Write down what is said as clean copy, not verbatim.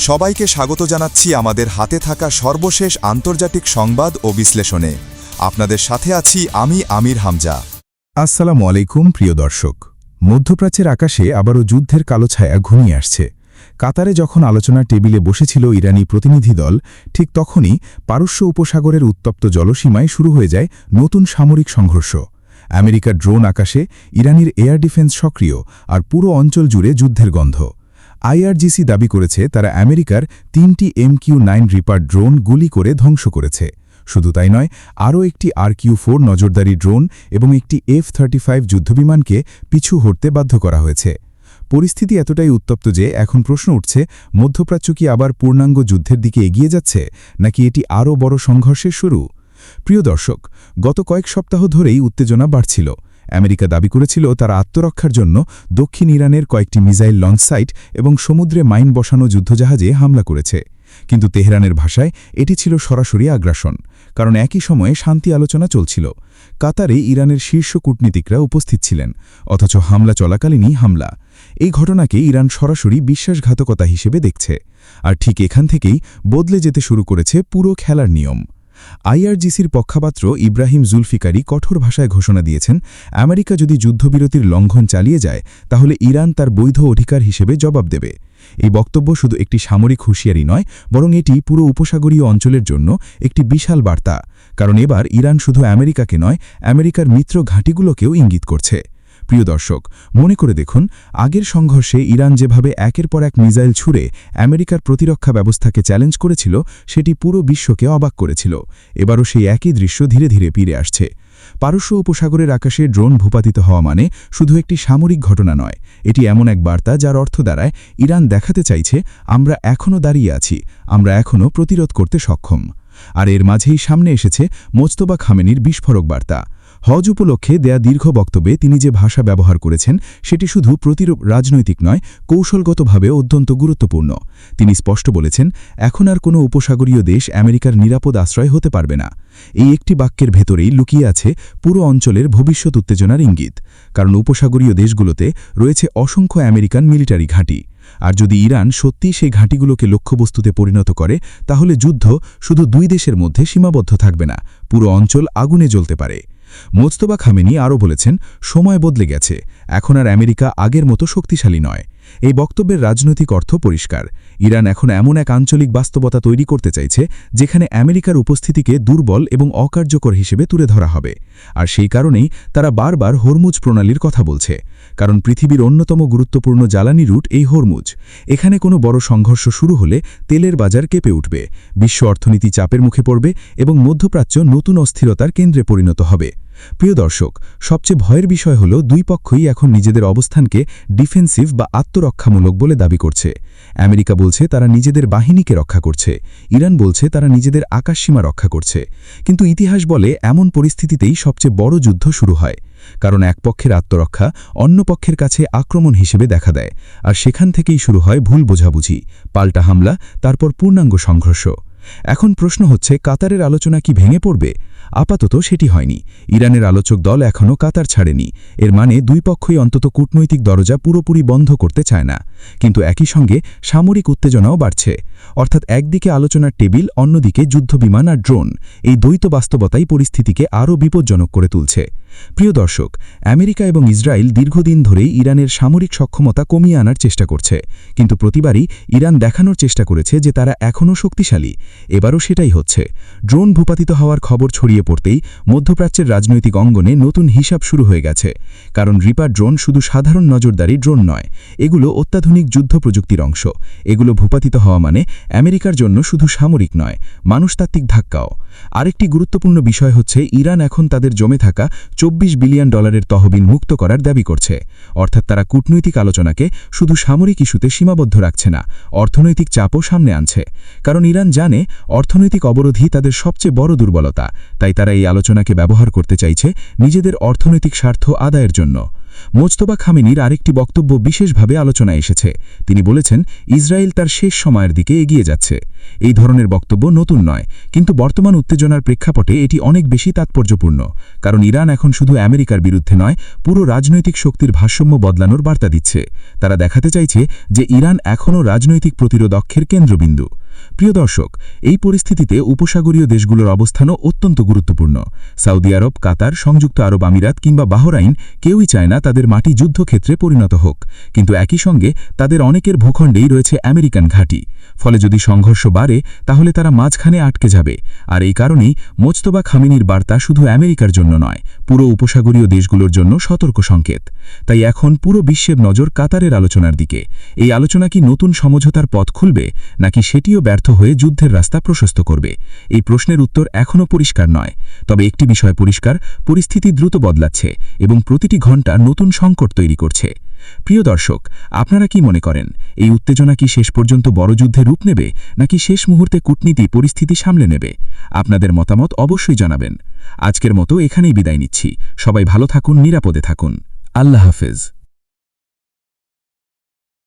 সবাইকে স্বাগত জানাচ্ছি আমাদের হাতে থাকা সর্বশেষ আন্তর্জাতিক সংবাদ ও বিশ্লেষণে। আপনাদের সাথে আছি আমি আমির হামজা। আসসালামু আলাইকুম প্রিয় দর্শক। মধ্যপ্রাচ্যের আকাশে আবারও যুদ্ধের কালো ছায়া ঘনিয়ে আসছে। কাতারে যখন আলোচনার টেবিলে বসেছিল ইরানি প্রতিনিধি দল, ঠিক তখনই পারস্য উপসাগরের উত্তপ্ত জলসীমায় শুরু হয়ে যায় নতুন সামরিক সংঘর্ষ। আমেরিকার ড্রোন আকাশে, ইরানির এয়ার ডিফেন্স সক্রিয়, আর পুরো অঞ্চল জুড়ে যুদ্ধের গন্ধ। আইআরজিসি দাবি করেছে তারা আমেরিকার 3টি MQ-9 রিপার ড্রোন গুলি করে ধ্বংস করেছে। শুধু তাই নয়, আরও একটি RQ-4 নজরদারি ড্রোন এবং একটি F-35 যুদ্ধবিমানকে পিছু হটতে বাধ্য করা হয়েছে। পরিস্থিতি এতটাই উত্তপ্ত যে এখন প্রশ্ন উঠছে, মধ্যপ্রাচ্য কি আবার পূর্ণাঙ্গ যুদ্ধের দিকে এগিয়ে যাচ্ছে, নাকি এটি আরও বড় সংঘর্ষের শুরু? প্রিয় দর্শক, গত কয়েক সপ্তাহ ধরেই উত্তেজনা বাড়ছিল। আমেরিকা দাবি করেছিল তারা আত্মরক্ষার জন্য দক্ষিণ ইরানের কয়েকটি মিসাইল লঞ্চ সাইট এবং সমুদ্রে মাইন বসানো যুদ্ধজাহাজে হামলা করেছে। কিন্তু তেহরানের ভাষায় এটি ছিল সরাসরি আগ্রাসন, কারণ একই সময়ে শান্তি আলোচনা চলছিল। কাতারে ইরানের শীর্ষ কূটনীতিকরা উপস্থিত ছিলেন, অথচ হামলা চলাকালীনই হামলা। এই ঘটনাকে ইরান সরাসরি বিশ্বাসঘাতকতা হিসেবে দেখছে। আর ঠিক এখান থেকেই বদলে যেতে শুরু করেছে পুরো খেলার নিয়ম। আইআরজিসির পক্ষপাত্র ইব্রাহিম জুলফিকারি কঠোর ভাষায় ঘোষণা দিয়েছেন, আমেরিকা যদি যুদ্ধবিরতির লঙ্ঘন চালিয়ে যায় তাহলে ইরান তার বৈধ অধিকার হিসেবে জবাব দেবে। এই বক্তব্য শুধু একটি সামরিক হুঁশিয়ারি নয়, বরং এটি পুরো উপসাগরীয় অঞ্চলের জন্য একটি বিশাল বার্তা। কারণ এবার ইরান শুধু আমেরিকাকে নয়, আমেরিকার মিত্র ঘাঁটিগুলোকেও ইঙ্গিত করছে। প্রিয় দর্শক, মনে করে দেখুন, আগের সংঘর্ষে ইরান যেভাবে একের পর এক মিসাইল ছুড়ে আমেরিকার প্রতিরক্ষা ব্যবস্থাকে চ্যালেঞ্জ করেছিল, সেটি পুরো বিশ্বকে অবাক করেছিল। এবারও সেই একই দৃশ্য ধীরে ধীরে ফিরে আসছে। পারস্য উপসাগরের আকাশে ড্রোন ভূপাতিত হওয়া মানে শুধু একটি সামরিক ঘটনা নয়, এটি এমন এক বার্তা যার অর্থ দাঁড়ায় ইরান দেখাতে চাইছে, আমরা এখনও দাঁড়িয়ে আছি, আমরা এখনও প্রতিরোধ করতে সক্ষম। আর এর মাঝেই সামনে এসেছে মোজতবা খামেনির বিস্ফোরক বার্তা। হজ উপলক্ষে দেয়া দীর্ঘ বক্তব্যে তিনি যে ভাষা ব্যবহার করেছেন, সেটি শুধু রাজনৈতিক নয়, কৌশলগতভাবেও অত্যন্ত গুরুত্বপূর্ণ। তিনি স্পষ্ট বলেছেন, এখন আর কোনো উপসাগরীয় দেশ আমেরিকার নিরাপদ আশ্রয় হতে পারবে না। এই একটি বাক্যের ভেতরেই লুকিয়ে আছে পুরো অঞ্চলের ভবিষ্যৎ উত্তেজনার ইঙ্গিত। কারণ উপসাগরীয় দেশগুলোতে রয়েছে অসংখ্য আমেরিকান মিলিটারি ঘাঁটি। আর যদি ইরান সত্যিই সেই ঘাঁটিগুলোকে লক্ষ্যবস্তুতে পরিণত করে, তাহলে যুদ্ধ শুধু দুই দেশের মধ্যে সীমাবদ্ধ থাকবে না, পুরো অঞ্চল আগুনে জ্বলতে পারে। মোজতবা খামেনি আরও বলেছেন, সময় বদলে গেছে, এখন আর আমেরিকা আগের মতো শক্তিশালী নয়। এই বক্তব্যের রাজনৈতিক অর্থ পরিষ্কার। ইরান এখন এমন এক আঞ্চলিক বাস্তবতা তৈরি করতে চাইছে যেখানে আমেরিকার উপস্থিতিকে দুর্বল এবং অকার্যকর হিসেবে তুলে ধরা হবে। আর সেই কারণেই তারা বারবার হরমুজ প্রণালীর কথা বলছে। কারণ পৃথিবীর অন্যতম গুরুত্বপূর্ণ জ্বালানি রুট এই হরমুজ। এখানে কোনো বড় সংঘর্ষ শুরু হলে তেলের বাজার কেঁপে উঠবে, বিশ্ব অর্থনীতি চাপের মুখে পড়বে এবং মধ্যপ্রাচ্য নতুন অস্থিরতার কেন্দ্রে পরিণত হবে। প্রিয় দর্শক, সবচেয়ে ভয়ের বিষয় হল দুই পক্ষই এখন নিজেদের অবস্থানকে ডিফেন্সিভ বা আত্মরক্ষামূলক বলে দাবি করছে। আমেরিকা বলছে তারা নিজেদের বাহিনীকে রক্ষা করছে, ইরান বলছে তারা নিজেদের আকাশসীমা রক্ষা করছে। কিন্তু ইতিহাস বলে এমন পরিস্থিতিতেই সবচেয়ে বড় যুদ্ধ শুরু হয়। কারণ এক পক্ষের আত্মরক্ষা অন্য পক্ষের কাছে আক্রমণ হিসেবে দেখা দেয়, আর সেখান থেকেই শুরু হয় ভুল বোঝাবুঝি, পাল্টা হামলা, তারপর পূর্ণাঙ্গ সংঘর্ষ। এখন প্রশ্ন হচ্ছে, কাতারের আলোচনা কি ভেঙে পড়বে? আপাতত সেটি হয়নি। ইরানের আলোচক দল এখনও কাতার ছাড়েনি। এর মানে দুই পক্ষই অন্তত কূটনৈতিক দরজা পুরোপুরি বন্ধ করতে চায় না। কিন্তু একই সঙ্গে সামরিক উত্তেজনাও বাড়ছে। অর্থাৎ একদিকে আলোচনার টেবিল, অন্যদিকে যুদ্ধবিমান আর ড্রোন। এই দ্বৈত বাস্তবতাই পরিস্থিতিকে আরও বিপজ্জনক করে তুলছে। প্রিয় দর্শক, আমেরিকা এবং ইসরায়েল দীর্ঘদিন ধরেই ইরানের সামরিক সক্ষমতা কমিয়ে আনার চেষ্টা করছে। কিন্তু প্রতিবারই ইরান দেখানোর চেষ্টা করেছে যে তারা এখনও শক্তিশালী। এবারও সেটাই হচ্ছে। ড্রোন ভূপাতিত হওয়ার খবর ছড়িয়ে পড়তেই মধ্যপ্রাচ্যের রাজনৈতিক অঙ্গনে নতুন হিসাব শুরু হয়ে গেছে। কারণ রিপার ড্রোন শুধু সাধারণ নজরদারি ড্রোন নয়, এগুলো অত্যাধুনিক যুদ্ধ প্রযুক্তির অংশ। এগুলো ভূপাতিত হওয়া মানে আমেরিকার জন্য শুধু সামরিক নয়, মানুষতাত্ত্বিক ধাক্কাও। আরেকটি গুরুত্বপূর্ণ বিষয় হচ্ছে, ইরান এখন তাদের জমে থাকা $24 বিলিয়ন তহবিল মুক্ত করার দাবি করছে। অর্থাৎ তারা কূটনৈতিক আলোচনাকে শুধু সামরিক ইস্যুতে সীমাবদ্ধ রাখছে না, অর্থনৈতিক চাপও সামনে আনছে। কারণ ইরান জানে অর্থনৈতিক অবরোধই তাদের সবচেয়ে বড় দুর্বলতা। তাই তারা এই আলোচনাকে ব্যবহার করতে চাইছে নিজেদের অর্থনৈতিক স্বার্থ আদায়ের জন্য। মোজতবা খামেনির আরেকটি বক্তব্য বিশেষভাবে আলোচনায় এসেছে। তিনি বলেছেন, ইসরায়েল তার শেষ সময়ের দিকে এগিয়ে যাচ্ছে। এই ধরনের বক্তব্য নতুন নয়, কিন্তু বর্তমান উত্তেজনার প্রেক্ষাপটে এটি অনেক বেশি তাৎপর্যপূর্ণ, কারণ ইরান এখন শুধু আমেরিকার বিরুদ্ধে নয়, পুরো রাজনৈতিক শক্তির ভারসাম্য বদলানোর বার্তা দিচ্ছে। তারা দেখাতে চাইছে যে ইরান এখনও রাজনৈতিক প্রতিরোধের কেন্দ্রবিন্দু। প্রিয় দর্শক, এই পরিস্থিতিতে উপসাগরীয় দেশগুলোর অবস্থানও অত্যন্ত গুরুত্বপূর্ণ। সৌদি আরব, কাতার, সংযুক্ত আরব আমিরাত কিংবা বাহরাইন কেউই চায় না তাদের মাটি যুদ্ধক্ষেত্রে পরিণত হোক, কিন্তু একই সঙ্গে তাদের অনেকের ভূখণ্ডেই রয়েছে আমেরিকান ঘাঁটি। ফলে যদি সংঘর্ষ বাড়ে তাহলে তারা মাঝখানে আটকে যাবে। আর এই কারণেই মোজতবা খামেনির বার্তা শুধু আমেরিকার জন্য নয়, পুরো উপসাগরীয় দেশগুলোর জন্য সতর্ক সংকেত। তাই এখন পুরো বিশ্বের নজর কাতারের আলোচনার দিকে। এই আলোচনা কি নতুন সমঝোতার পথ খুলবে, নাকি সেটিও ব্যর্থ হয়ে যুদ্ধের রাস্তা প্রশস্ত করবে? এই প্রশ্নের উত্তর এখনও পরিষ্কার নয়। তবে একটি বিষয় পরিষ্কার, পরিস্থিতি দ্রুত বদলাচ্ছে এবং প্রতিটি ঘণ্টা নতুন সংকট তৈরি করছে। প্রিয় দর্শক, আপনারা কি মনে করেন, এই উত্তেজনা কি শেষ পর্যন্ত বড় যুদ্ধে রূপ নেবে, নাকি শেষ মুহূর্তে কূটনীতি পরিস্থিতি সামলে নেবে? আপনাদের মতামত অবশ্যই জানাবেন। আজকের মতো এখানেই বিদায় নিচ্ছি। সবাই ভালো থাকুন, নিরাপদে থাকুন। আল্লাহ হাফেজ।